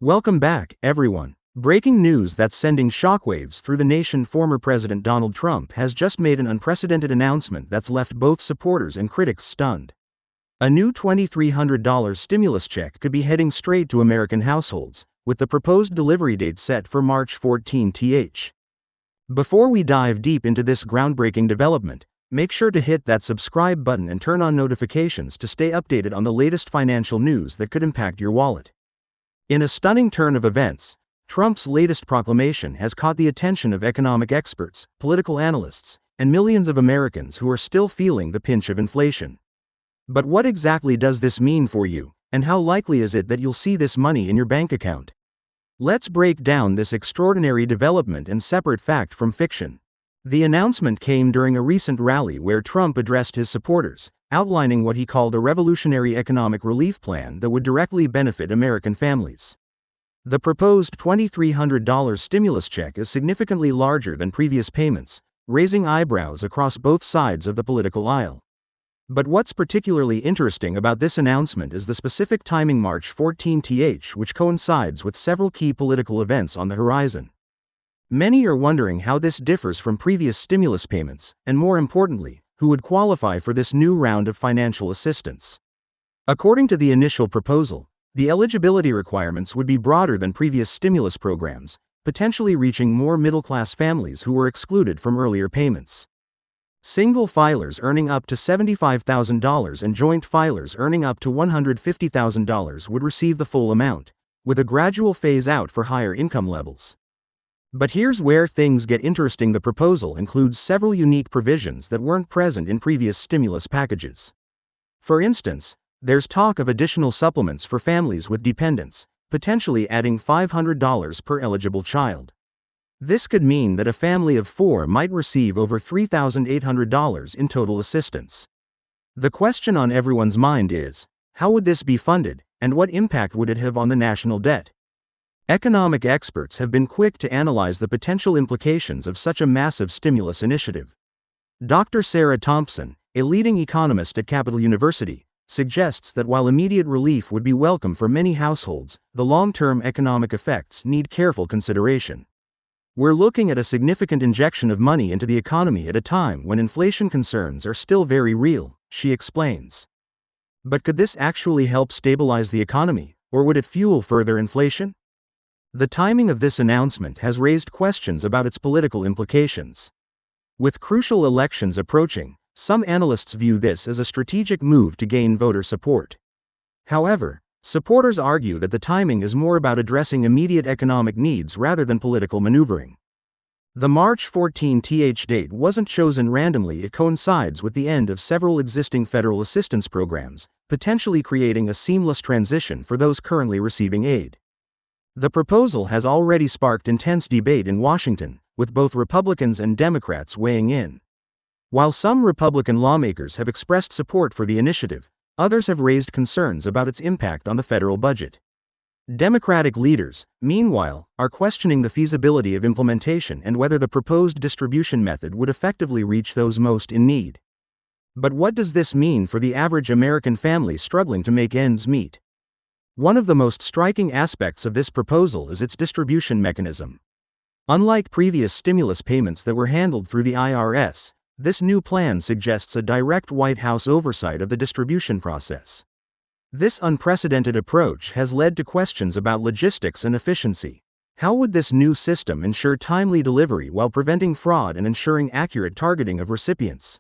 Welcome back, everyone. Breaking news that's sending shockwaves through the nation. Former President Donald Trump has just made an unprecedented announcement that's left both supporters and critics stunned. A new $2,300 stimulus check could be heading straight to American households, with the proposed delivery date set for March 14th. Before we dive deep into this groundbreaking development, make sure to hit that subscribe button and turn on notifications to stay updated on the latest financial news that could impact your wallet. In a stunning turn of events, Trump's latest proclamation has caught the attention of economic experts, political analysts, and millions of Americans who are still feeling the pinch of inflation. But what exactly does this mean for you, and how likely is it that you'll see this money in your bank account? Let's break down this extraordinary development and separate fact from fiction. The announcement came during a recent rally where Trump addressed his supporters, outlining what he called a revolutionary economic relief plan that would directly benefit American families. The proposed $2,300 stimulus check is significantly larger than previous payments, raising eyebrows across both sides of the political aisle. But what's particularly interesting about this announcement is the specific timing: March 14th, which coincides with several key political events on the horizon. Many are wondering how this differs from previous stimulus payments, and more importantly, who would qualify for this new round of financial assistance. According to the initial proposal, the eligibility requirements would be broader than previous stimulus programs, potentially reaching more middle-class families who were excluded from earlier payments. Single filers earning up to $75,000 and joint filers earning up to $150,000 would receive the full amount, with a gradual phase-out for higher income levels. But here's where things get interesting. The proposal includes several unique provisions that weren't present in previous stimulus packages. For instance, there's talk of additional supplements for families with dependents, potentially adding $500 per eligible child. This could mean that a family of 4 might receive over $3,800 in total assistance. The question on everyone's mind is, how would this be funded, and what impact would it have on the national debt? Economic experts have been quick to analyze the potential implications of such a massive stimulus initiative. Dr. Sarah Thompson, a leading economist at Capital University, suggests that while immediate relief would be welcome for many households, the long-term economic effects need careful consideration. We're looking at a significant injection of money into the economy at a time when inflation concerns are still very real, she explains. But could this actually help stabilize the economy, or would it fuel further inflation? The timing of this announcement has raised questions about its political implications. With crucial elections approaching, some analysts view this as a strategic move to gain voter support. However, supporters argue that the timing is more about addressing immediate economic needs rather than political maneuvering. The March 14th date wasn't chosen randomly. It coincides with the end of several existing federal assistance programs, potentially creating a seamless transition for those currently receiving aid. The proposal has already sparked intense debate in Washington, with both Republicans and Democrats weighing in. While some Republican lawmakers have expressed support for the initiative, others have raised concerns about its impact on the federal budget. Democratic leaders, meanwhile, are questioning the feasibility of implementation and whether the proposed distribution method would effectively reach those most in need. But what does this mean for the average American family struggling to make ends meet? One of the most striking aspects of this proposal is its distribution mechanism. Unlike previous stimulus payments that were handled through the IRS, this new plan suggests a direct White House oversight of the distribution process. This unprecedented approach has led to questions about logistics and efficiency. How would this new system ensure timely delivery while preventing fraud and ensuring accurate targeting of recipients?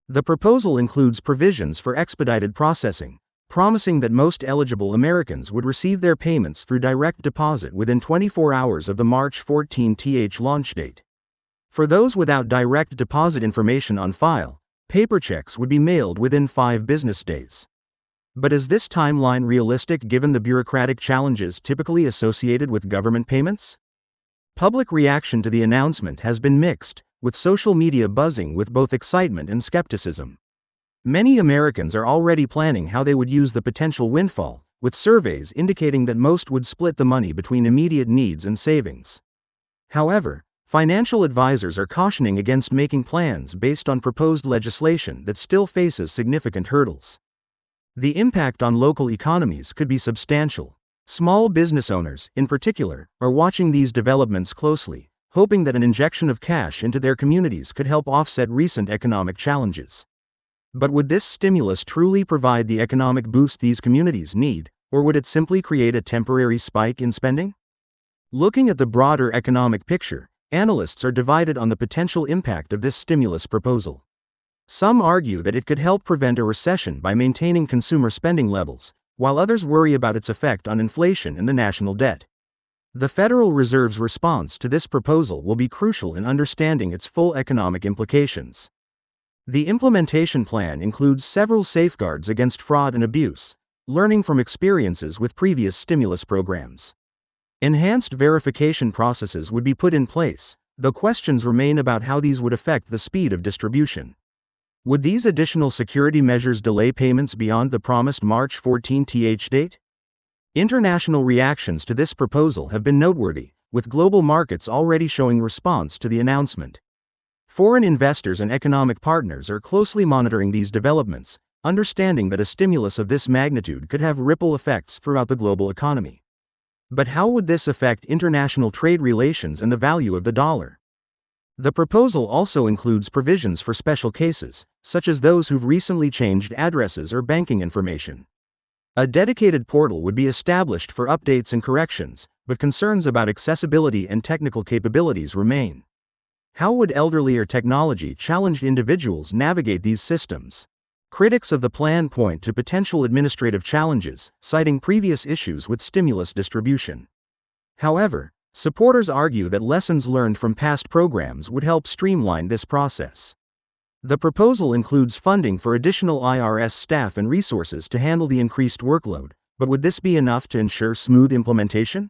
The proposal includes provisions for expedited processing, promising that most eligible Americans would receive their payments through direct deposit within 24 hours of the March 14th launch date. For those without direct deposit information on file, paper checks would be mailed within 5 business days. But is this timeline realistic given the bureaucratic challenges typically associated with government payments? Public reaction to the announcement has been mixed, with social media buzzing with both excitement and skepticism. Many Americans are already planning how they would use the potential windfall, with surveys indicating that most would split the money between immediate needs and savings. However, financial advisors are cautioning against making plans based on proposed legislation that still faces significant hurdles. The impact on local economies could be substantial. Small business owners, in particular, are watching these developments closely, hoping that an injection of cash into their communities could help offset recent economic challenges. But would this stimulus truly provide the economic boost these communities need, or would it simply create a temporary spike in spending? Looking at the broader economic picture, analysts are divided on the potential impact of this stimulus proposal. Some argue that it could help prevent a recession by maintaining consumer spending levels, while others worry about its effect on inflation and the national debt. The Federal Reserve's response to this proposal will be crucial in understanding its full economic implications. The implementation plan includes several safeguards against fraud and abuse, learning from experiences with previous stimulus programs. Enhanced verification processes would be put in place, though questions remain about how these would affect the speed of distribution. Would these additional security measures delay payments beyond the promised March 14th date? International reactions to this proposal have been noteworthy, with global markets already showing response to the announcement. Foreign investors and economic partners are closely monitoring these developments, understanding that a stimulus of this magnitude could have ripple effects throughout the global economy. But how would this affect international trade relations and the value of the dollar? The proposal also includes provisions for special cases, such as those who've recently changed addresses or banking information. A dedicated portal would be established for updates and corrections, but concerns about accessibility and technical capabilities remain. How would elderly or technology-challenged individuals navigate these systems? Critics of the plan point to potential administrative challenges, citing previous issues with stimulus distribution. However, supporters argue that lessons learned from past programs would help streamline this process. The proposal includes funding for additional IRS staff and resources to handle the increased workload, but would this be enough to ensure smooth implementation?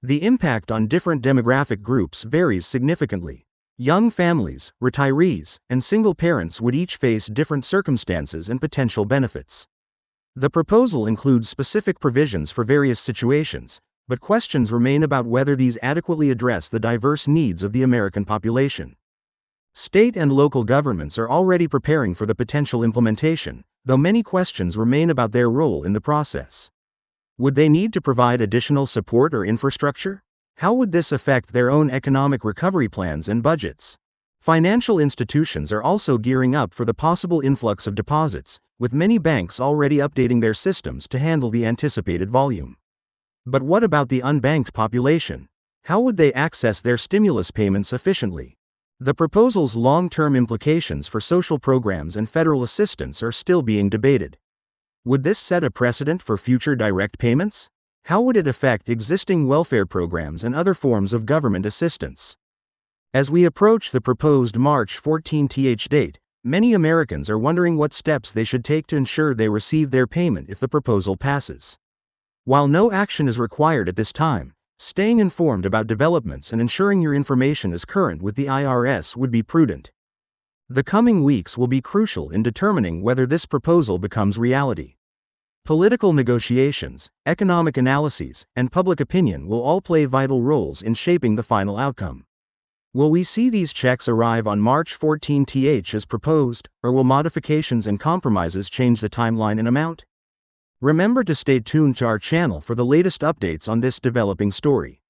The impact on different demographic groups varies significantly. Young families, retirees, and single parents would each face different circumstances and potential benefits. The proposal includes specific provisions for various situations, but questions remain about whether these adequately address the diverse needs of the American population. State and local governments are already preparing for the potential implementation, though many questions remain about their role in the process. Would they need to provide additional support or infrastructure? How would this affect their own economic recovery plans and budgets? Financial institutions are also gearing up for the possible influx of deposits, with many banks already updating their systems to handle the anticipated volume. But what about the unbanked population? How would they access their stimulus payments efficiently? The proposal's long-term implications for social programs and federal assistance are still being debated. Would this set a precedent for future direct payments? How would it affect existing welfare programs and other forms of government assistance? As we approach the proposed March 14th date, many Americans are wondering what steps they should take to ensure they receive their payment if the proposal passes. While no action is required at this time, staying informed about developments and ensuring your information is current with the IRS would be prudent. The coming weeks will be crucial in determining whether this proposal becomes reality. Political negotiations, economic analyses, and public opinion will all play vital roles in shaping the final outcome. Will we see these checks arrive on March 14th as proposed, or will modifications and compromises change the timeline and amount? Remember to stay tuned to our channel for the latest updates on this developing story.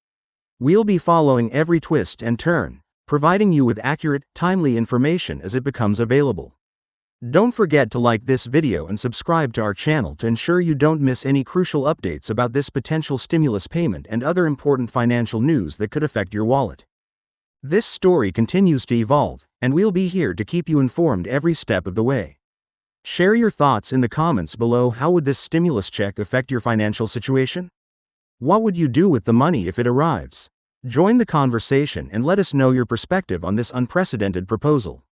We'll be following every twist and turn, providing you with accurate, timely information as it becomes available. Don't forget to like this video and subscribe to our channel to ensure you don't miss any crucial updates about this potential stimulus payment and other important financial news that could affect your wallet. This story continues to evolve, and we'll be here to keep you informed every step of the way. Share your thoughts in the comments below. How would this stimulus check affect your financial situation? What would you do with the money if it arrives? Join the conversation and let us know your perspective on this unprecedented proposal.